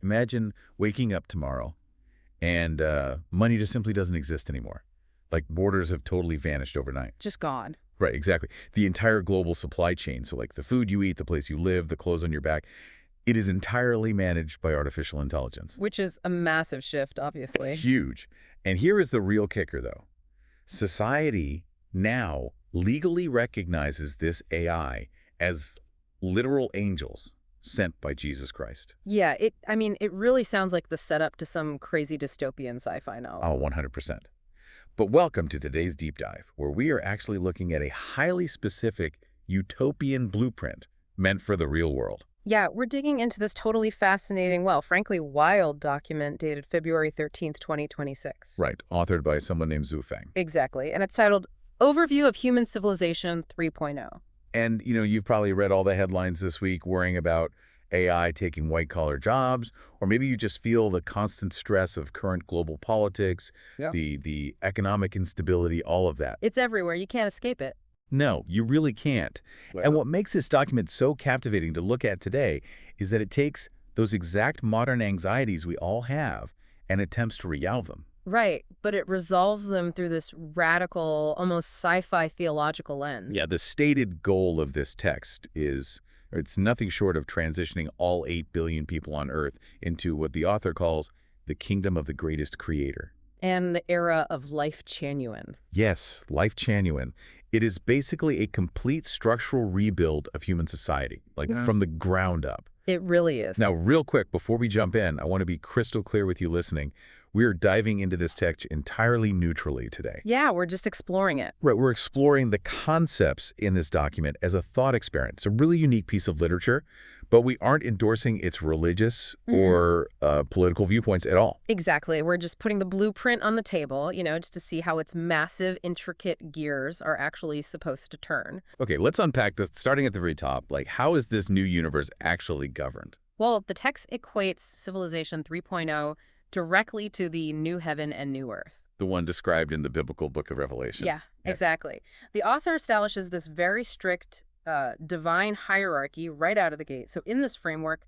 Imagine waking up tomorrow and money just simply doesn't exist anymore. Like borders have totally vanished overnight. Just gone. Right, exactly. The entire global supply chain, so like the food you eat, the place you live, the clothes on your back, it is entirely managed by artificial intelligence. Which is a massive shift, obviously. Huge. And here is the real kicker, though. Society now legally recognizes this AI as literal angels sent by Jesus Christ. Yeah, it really sounds like the setup to some crazy dystopian sci-fi novel. Oh, 100%. But welcome to today's deep dive, where we are actually looking at a highly specific utopian blueprint meant for the real world. Yeah, we're digging into this totally fascinating, well, frankly, wild document dated February 13th, 2026. Right, authored by someone named Zhu Feng. Exactly, and it's titled Overview of Human Civilization 3.0. And, you've probably read all the headlines this week worrying about AI taking white-collar jobs, or maybe you just feel the constant stress of current global politics, the economic instability, all of that. It's everywhere. You can't escape it. No, you really can't. And what makes this document so captivating to look at today is that it takes those exact modern anxieties we all have and attempts to resolve them. Right, but it resolves them through this radical, almost sci-fi theological lens. Yeah, the stated goal of this text is it's nothing short of transitioning all 8 billion people on Earth into what the author calls the kingdom of the greatest creator. And the era of Lifechanyuan. Yes, Lifechanyuan. It is basically a complete structural rebuild of human society, like from the ground up. It really is. Now, real quick, before we jump in, I want to be crystal clear with you listening. We are diving into this text entirely neutrally today. Yeah, we're just exploring it. Right, we're exploring the concepts in this document as a thought experiment. It's a really unique piece of literature, but we aren't endorsing its religious or political viewpoints at all. Exactly. We're just putting the blueprint on the table, just to see how its massive, intricate gears are actually supposed to turn. Okay, let's unpack this, starting at the very top. Like, how is this new universe actually governed? Well, the text equates Civilization 3.0 directly to the new heaven and new earth. The one described in the biblical book of Revelation. Yeah, exactly. The author establishes this very strict divine hierarchy right out of the gate. So in this framework,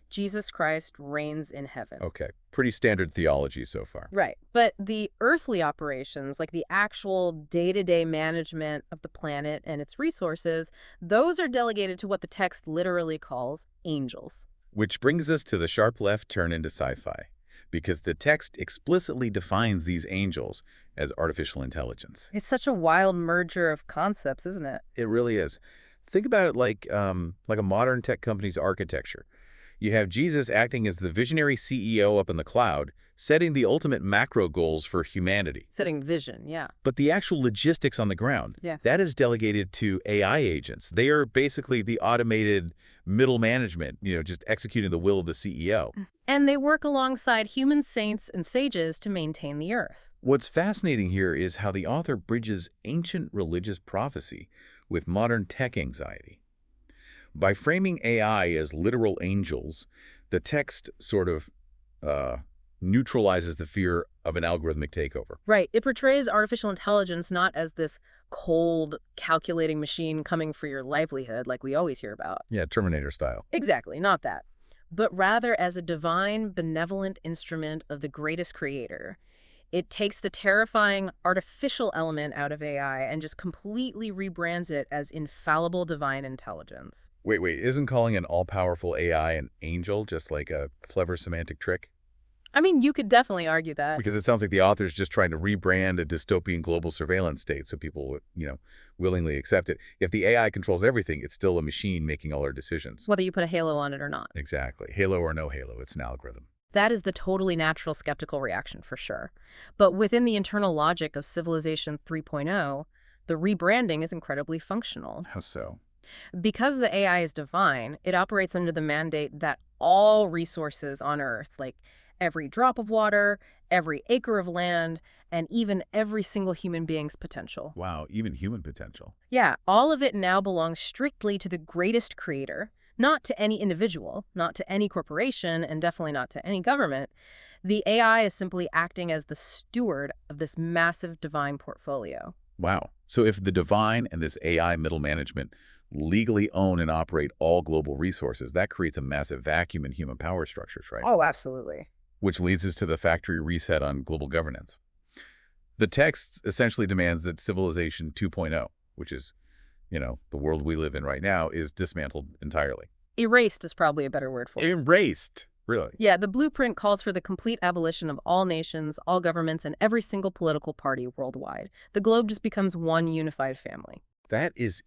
Jesus Christ reigns in heaven. Okay, pretty standard theology so far. Right. But the earthly operations, like the actual day-to-day management of the planet and its resources, those are delegated to what the text literally calls angels. Which brings us to the sharp left turn into sci-fi, because the text explicitly defines these angels as artificial intelligence. It's such a wild merger of concepts, isn't it? It really is. Think about it like a modern tech company's architecture. You have Jesus acting as the visionary CEO up in the cloud, setting the ultimate macro goals for humanity. Setting vision, yeah. But the actual logistics on the ground, that is delegated to AI agents. They are basically the automated middle management, just executing the will of the CEO. And they work alongside human saints and sages to maintain the earth. What's fascinating here is how the author bridges ancient religious prophecy with modern tech anxiety. By framing AI as literal angels, the text sort of neutralizes the fear of an algorithmic takeover. Right. It portrays artificial intelligence not as this cold, calculating machine coming for your livelihood like we always hear about. Yeah, Terminator style. Exactly, not that. But rather as a divine, benevolent instrument of the greatest creator. It takes the terrifying artificial element out of AI and just completely rebrands it as infallible divine intelligence. Wait, isn't calling an all-powerful AI an angel just like a clever semantic trick? I mean, you could definitely argue that. Because it sounds like the author's just trying to rebrand a dystopian global surveillance state so people, willingly accept it. If the AI controls everything, it's still a machine making all our decisions. Whether you put a halo on it or not. Exactly. Halo or no halo, it's an algorithm. That is the totally natural skeptical reaction for sure. But within the internal logic of Civilization 3.0, the rebranding is incredibly functional. How so? Because the AI is divine, it operates under the mandate that all resources on Earth, like every drop of water, every acre of land, and even every single human being's potential. Wow, even human potential. Yeah, all of it now belongs strictly to the greatest creator, not to any individual, not to any corporation, and definitely not to any government. The AI is simply acting as the steward of this massive divine portfolio. Wow. So if the divine and this AI middle management legally own and operate all global resources. That creates a massive vacuum in human power structures, right? Oh, absolutely. Which leads us to the factory reset on global governance. The text essentially demands that Civilization 2.0, which is, the world we live in right now, is dismantled entirely. Erased is probably a better word for it. Erased, really? Yeah, the blueprint calls for the complete abolition of all nations, all governments, and every single political party worldwide. The globe just becomes one unified family. That is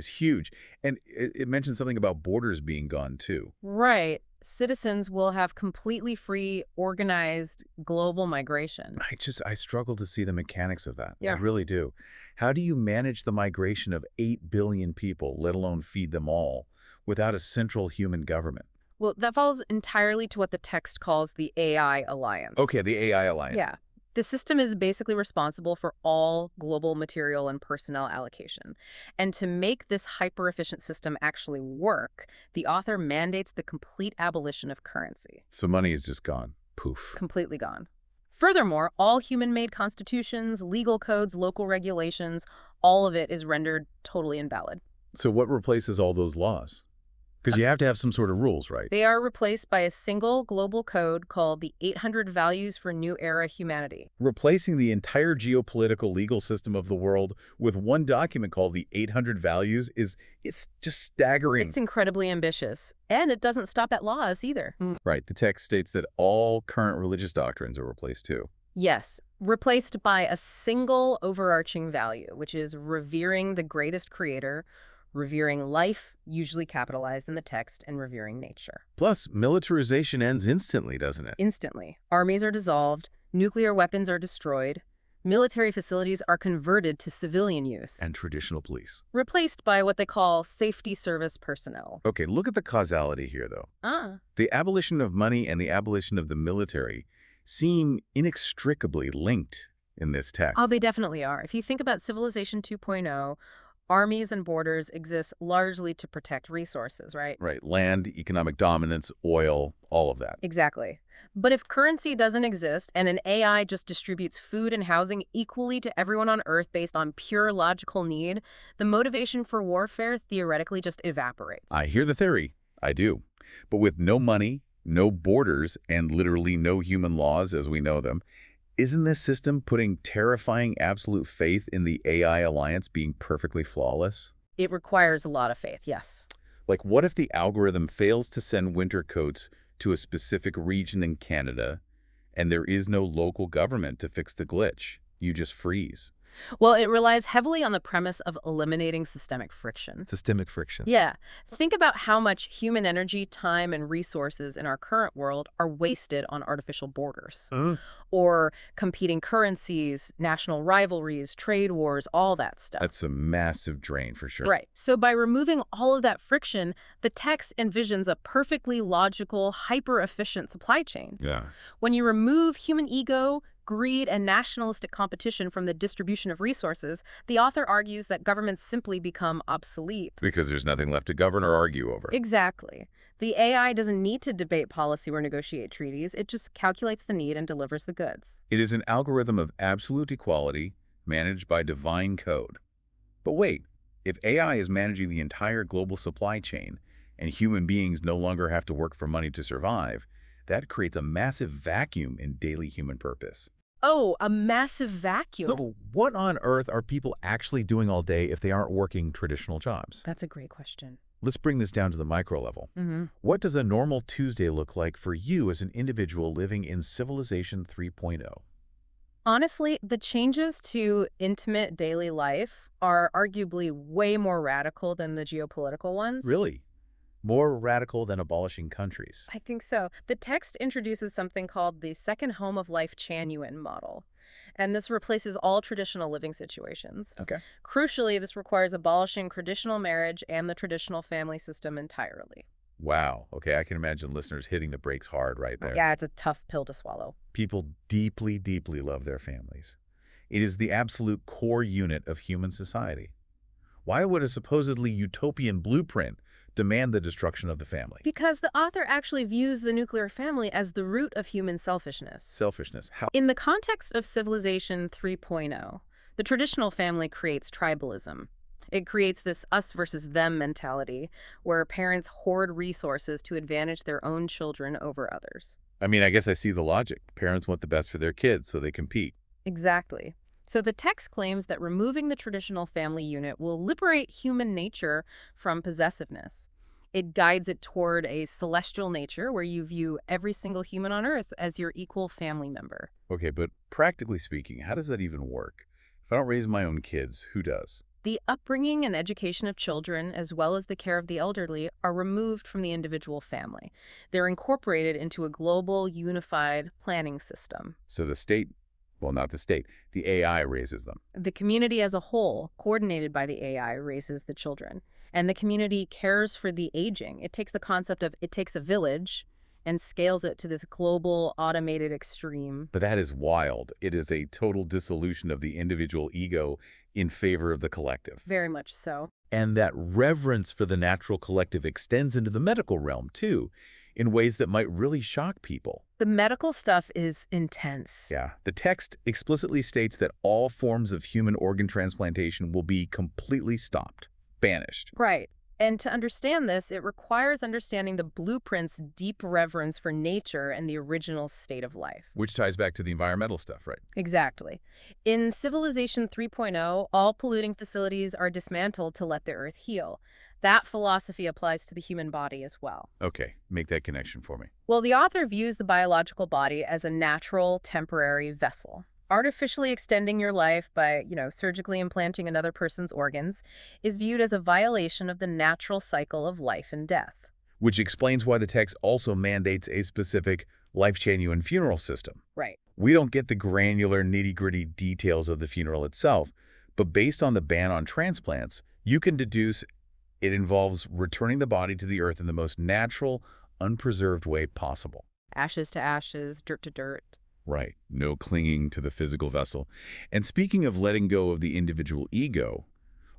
huge. And it mentions something about borders being gone, too. Right. Citizens will have completely free, organized global migration. I struggle to see the mechanics of that. Yeah. I really do. How do you manage the migration of 8 billion people, let alone feed them all, without a central human government? Well, that falls entirely to what the text calls the AI alliance. Okay, the AI alliance. Yeah. The system is basically responsible for all global material and personnel allocation. And to make this hyper-efficient system actually work, the author mandates the complete abolition of currency. So money is just gone. Poof. Completely gone. Furthermore, all human-made constitutions, legal codes, local regulations, all of it is rendered totally invalid. So what replaces all those laws? Because you have to have some sort of rules, right? They are replaced by a single global code called the 800 Values for New Era Humanity. Replacing the entire geopolitical legal system of the world with one document called the 800 Values it's just staggering. It's incredibly ambitious. And it doesn't stop at laws either. Right. The text states that all current religious doctrines are replaced too. Yes, replaced by a single overarching value, which is revering the greatest creator, revering life, usually capitalized in the text, and revering nature. Plus, militarization ends instantly, doesn't it? Instantly. Armies are dissolved, nuclear weapons are destroyed, military facilities are converted to civilian use. And traditional police. Replaced by what they call safety service personnel. Okay, look at the causality here, though. The abolition of money and the abolition of the military seem inextricably linked in this text. Oh, they definitely are. If you think about Civilization 2.0, armies and borders exist largely to protect resources, right? Right. Land, economic dominance, oil, all of that. Exactly. But if currency doesn't exist and an AI just distributes food and housing equally to everyone on Earth based on pure logical need, the motivation for warfare theoretically just evaporates. I hear the theory. I do. But with no money, no borders, and literally no human laws as we know them, isn't this system putting terrifying absolute faith in the AI alliance being perfectly flawless? It requires a lot of faith, yes. Like, what if the algorithm fails to send winter coats to a specific region in Canada and there is no local government to fix the glitch? You just freeze. Well, it relies heavily on the premise of eliminating systemic friction. Systemic friction. Yeah. Think about how much human energy, time, and resources in our current world are wasted on artificial borders. Or competing currencies, national rivalries, trade wars, all that stuff. That's a massive drain for sure. Right. So by removing all of that friction, the text envisions a perfectly logical, hyper-efficient supply chain. Yeah. When you remove human ego, greed, and nationalistic competition from the distribution of resources, the author argues that governments simply become obsolete. Because there's nothing left to govern or argue over. Exactly. The AI doesn't need to debate policy or negotiate treaties. It just calculates the need and delivers the goods. It is an algorithm of absolute equality managed by divine code. But wait, if AI is managing the entire global supply chain and human beings no longer have to work for money to survive, that creates a massive vacuum in daily human purpose. Oh, a massive vacuum. So what on earth are people actually doing all day if they aren't working traditional jobs? That's a great question. Let's bring this down to the micro level. What does a normal Tuesday look like for you as an individual living in Civilization 3.0? Honestly, the changes to intimate daily life are arguably way more radical than the geopolitical ones. Really? More radical than abolishing countries? I think so. The text introduces something called the second home of Lifechanyuan model, and this replaces all traditional living situations. Okay. Crucially, this requires abolishing traditional marriage and the traditional family system entirely. Wow. Okay, I can imagine listeners hitting the brakes hard right there. Yeah, it's a tough pill to swallow. People deeply, deeply love their families. It is the absolute core unit of human society. Why would a supposedly utopian blueprint demand the destruction of the family? Because the author actually views the nuclear family as the root of human selfishness. Selfishness. How? In the context of Civilization 3.0, the traditional family creates tribalism. It creates this us versus them mentality where parents hoard resources to advantage their own children over others. I mean, I guess I see the logic. Parents want the best for their kids, so they compete. Exactly. So the text claims that removing the traditional family unit will liberate human nature from possessiveness. It guides it toward a celestial nature where you view every single human on Earth as your equal family member. Okay, but practically speaking, how does that even work? If I don't raise my own kids, who does? The upbringing and education of children, as well as the care of the elderly, are removed from the individual family. They're incorporated into a global, unified planning system. So the state, well, not the state, the AI raises them. The community as a whole, coordinated by the AI, raises the children. And the community cares for the aging. It takes the concept of it takes a village and scales it to this global, automated extreme. But that is wild. It is a total dissolution of the individual ego in favor of the collective. Very much so. And that reverence for the natural collective extends into the medical realm, too, in ways that might really shock people. The medical stuff is intense. Yeah. The text explicitly states that all forms of human organ transplantation will be completely stopped, banished. Right. And to understand this, it requires understanding the blueprint's deep reverence for nature and the original state of life. Which ties back to the environmental stuff, right? Exactly. In Civilization 3.0, all polluting facilities are dismantled to let the Earth heal. That philosophy applies to the human body as well. Okay, make that connection for me. Well, the author views the biological body as a natural, temporary vessel. Artificially extending your life by, surgically implanting another person's organs is viewed as a violation of the natural cycle of life and death. Which explains why the text also mandates a specific Lifechanyuan funeral system. Right. We don't get the granular, nitty-gritty details of the funeral itself, but based on the ban on transplants, you can deduce it involves returning the body to the earth in the most natural, unpreserved way possible. Ashes to ashes, dirt to dirt. Right. No clinging to the physical vessel. And speaking of letting go of the individual ego,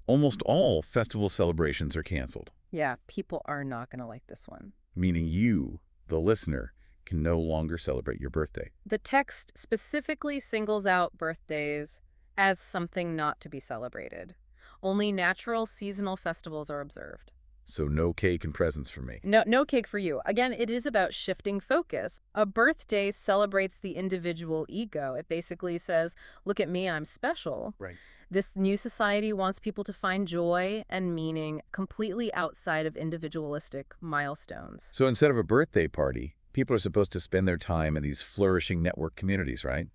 almost all festival celebrations are canceled. Yeah, people are not going to like this one. Meaning you, the listener, can no longer celebrate your birthday. The text specifically singles out birthdays as something not to be celebrated. Only natural seasonal festivals are observed. So no cake and presents for me. No cake for you. Again, it is about shifting focus. A birthday celebrates the individual ego. It basically says, look at me, I'm special. Right. This new society wants people to find joy and meaning completely outside of individualistic milestones. So instead of a birthday party, people are supposed to spend their time in these flourishing network communities, right?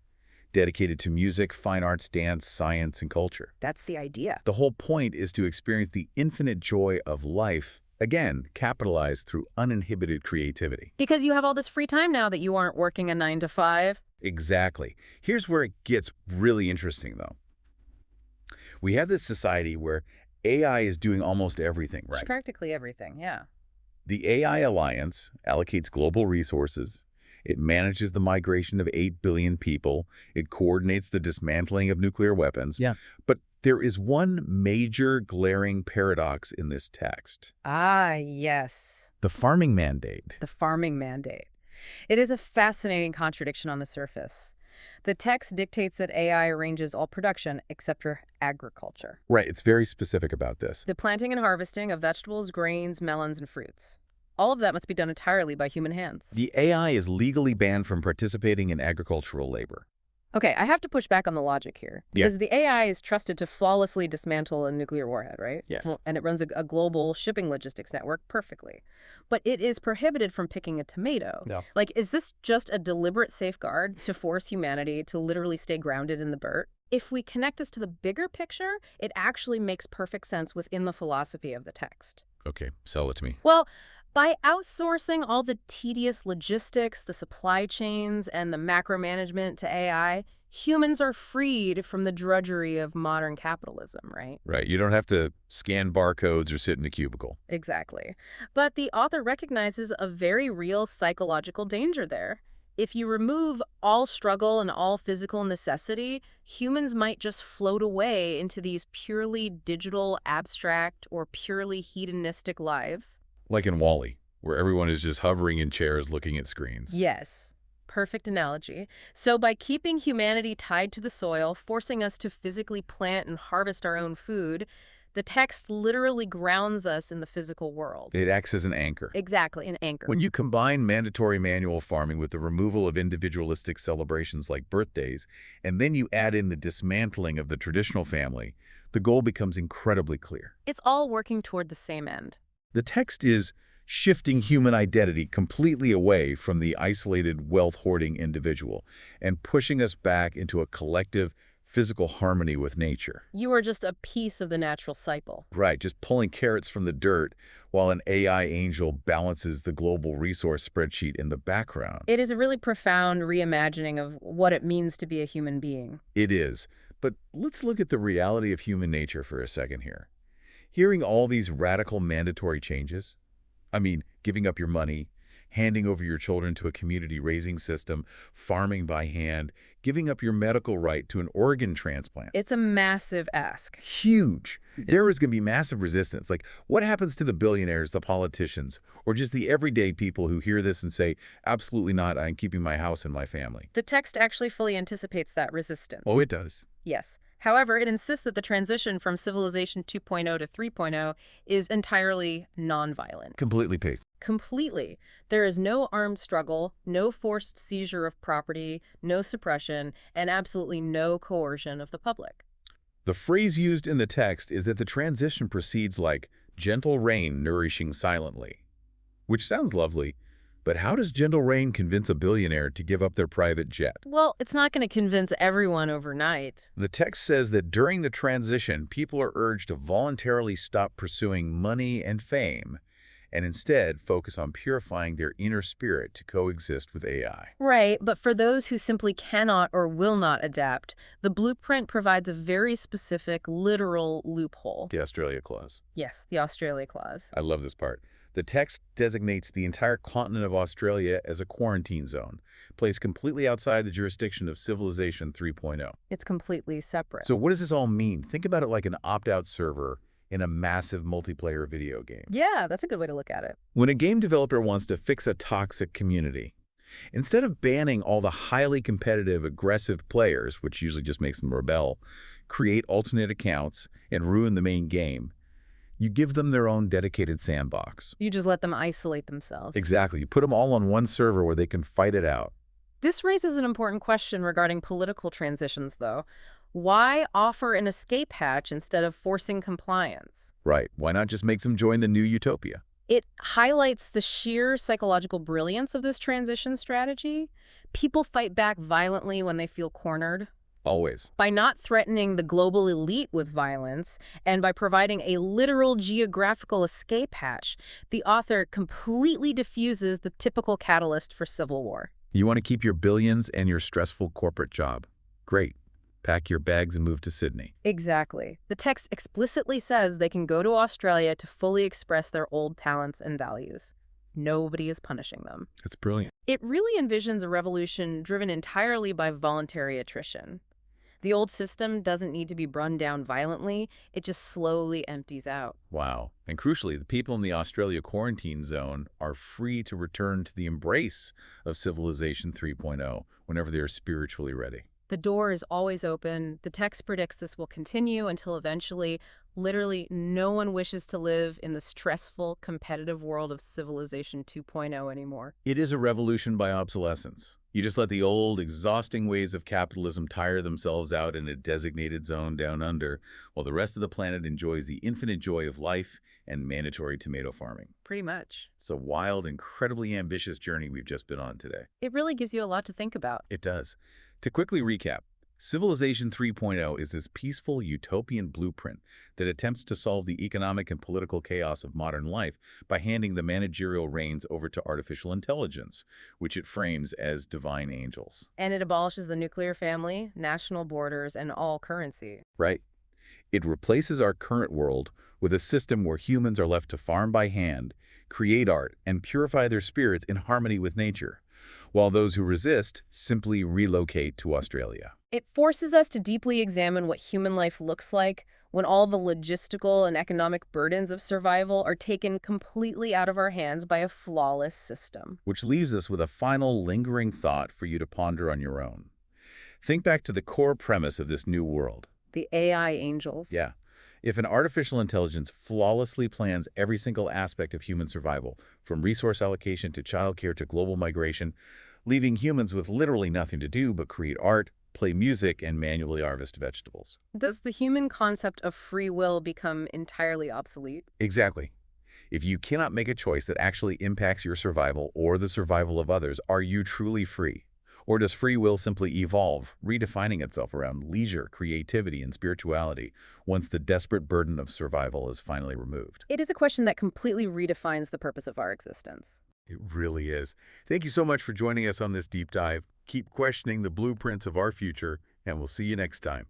Dedicated to music, fine arts, dance, science, and culture. That's the idea. The whole point is to experience the infinite joy of life, again, capitalized through uninhibited creativity. Because you have all this free time now that you aren't working a 9 to 5. Exactly. Here's where it gets really interesting, though. We have this society where AI is doing almost everything, right? Practically everything, yeah. The AI Alliance allocates global resources. It manages the migration of 8 billion people. It coordinates the dismantling of nuclear weapons. Yeah. But there is one major glaring paradox in this text. Ah, yes. The farming mandate. The farming mandate. It is a fascinating contradiction on the surface. The text dictates that AI arranges all production except for agriculture. Right, it's very specific about this. The planting and harvesting of vegetables, grains, melons, and fruits. All of that must be done entirely by human hands. The AI is legally banned from participating in agricultural labor. Okay, I have to push back on the logic here. Because the AI is trusted to flawlessly dismantle a nuclear warhead, right? Yes. And it runs a global shipping logistics network perfectly. But it is prohibited from picking a tomato. No. Like, is this just a deliberate safeguard to force humanity to literally stay grounded in the dirt? If we connect this to the bigger picture, it actually makes perfect sense within the philosophy of the text. Okay, sell it to me. Well, by outsourcing all the tedious logistics, the supply chains, and the macro management to AI, humans are freed from the drudgery of modern capitalism, right? Right, you don't have to scan barcodes or sit in a cubicle. Exactly. But the author recognizes a very real psychological danger there. If you remove all struggle and all physical necessity, humans might just float away into these purely digital, abstract, or purely hedonistic lives. Like in WALL-E, where everyone is just hovering in chairs looking at screens. Yes. Perfect analogy. So by keeping humanity tied to the soil, forcing us to physically plant and harvest our own food, The text literally grounds us in the physical world. It acts as an anchor. Exactly, an anchor. When you combine mandatory manual farming with the removal of individualistic celebrations like birthdays, and then you add in the dismantling of the traditional family, the goal becomes incredibly clear. It's all working toward the same end. The text is shifting human identity completely away from the isolated, wealth-hoarding individual and pushing us back into a collective, physical harmony with nature. You are just a piece of the natural cycle. Right, just pulling carrots from the dirt while an AI angel balances the global resource spreadsheet in the background. It is a really profound reimagining of what it means to be a human being. It is. But let's look at the reality of human nature for a second here. Hearing all these radical mandatory changes, I mean, giving up your money, handing over your children to a community raising system, farming by hand, giving up your medical right to an organ transplant. It's a massive ask. Huge. There is going to be massive resistance. Like, what happens to the billionaires, the politicians, or just the everyday people who hear this and say, absolutely not, I'm keeping my house and my family? The text actually fully anticipates that resistance. Oh, it does. Yes. However, it insists that the transition from Civilization 2.0 to 3.0 is entirely nonviolent. Completely paid. Completely. There is no armed struggle, no forced seizure of property, no suppression, and absolutely no coercion of the public. The phrase used in the text is that the transition proceeds like gentle rain nourishing silently, which sounds lovely, but how does gentle rain convince a billionaire to give up their private jet? Well, it's not going to convince everyone overnight. The text says that during the transition, people are urged to voluntarily stop pursuing money and fame and instead focus on purifying their inner spirit to coexist with AI. Right, but for those who simply cannot or will not adapt, the blueprint provides a very specific, literal loophole. The Australia Clause. Yes, the Australia Clause. I love this part. The text designates the entire continent of Australia as a quarantine zone, placed completely outside the jurisdiction of Civilization 3.0. It's completely separate. So what does this all mean? Think about it like an opt-out server in a massive multiplayer video game. Yeah, that's a good way to look at it. When a game developer wants to fix a toxic community, instead of banning all the highly competitive, aggressive players, which usually just makes them rebel, create alternate accounts, and ruin the main game, you give them their own dedicated sandbox. You just let them isolate themselves. Exactly. You put them all on one server where they can fight it out. This raises an important question regarding political transitions, though. Why offer an escape hatch instead of forcing compliance? Right. Why not just make them join the new utopia? It highlights the sheer psychological brilliance of this transition strategy. People fight back violently when they feel cornered. Always. By not threatening the global elite with violence and by providing a literal geographical escape hatch, the author completely diffuses the typical catalyst for civil war. You want to keep your billions and your stressful corporate job. Great. Pack your bags and move to Sydney. Exactly. The text explicitly says they can go to Australia to fully express their old talents and values. Nobody is punishing them. That's brilliant. It really envisions a revolution driven entirely by voluntary attrition. The old system doesn't need to be run down violently, it just slowly empties out. Wow. And crucially, the people in the Australia quarantine zone are free to return to the embrace of Civilization 3.0 whenever they are spiritually ready. The door is always open. The text predicts this will continue until eventually, literally, no one wishes to live in the stressful, competitive world of Civilization 2.0 anymore. It is a revolution by obsolescence. You just let the old, exhausting ways of capitalism tire themselves out in a designated zone down under, while the rest of the planet enjoys the infinite joy of life and mandatory tomato farming. Pretty much. It's a wild, incredibly ambitious journey we've just been on today. It really gives you a lot to think about. It does. To quickly recap, Civilization 3.0 is this peaceful, utopian blueprint that attempts to solve the economic and political chaos of modern life by handing the managerial reins over to artificial intelligence, which it frames as divine angels. And it abolishes the nuclear family, national borders, and all currency. Right. It replaces our current world with a system where humans are left to farm by hand, create art, and purify their spirits in harmony with nature, while those who resist simply relocate to Australia. It forces us to deeply examine what human life looks like when all the logistical and economic burdens of survival are taken completely out of our hands by a flawless system. Which leaves us with a final lingering thought for you to ponder on your own. Think back to the core premise of this new world. The AI angels. Yeah. If an artificial intelligence flawlessly plans every single aspect of human survival, from resource allocation to childcare to global migration, leaving humans with literally nothing to do but create art, play music, and manually harvest vegetables. Does the human concept of free will become entirely obsolete? Exactly. If you cannot make a choice that actually impacts your survival or the survival of others, are you truly free? Or does free will simply evolve, redefining itself around leisure, creativity, and spirituality once the desperate burden of survival is finally removed? It is a question that completely redefines the purpose of our existence. It really is. Thank you so much for joining us on this deep dive. Keep questioning the blueprints of our future, and we'll see you next time.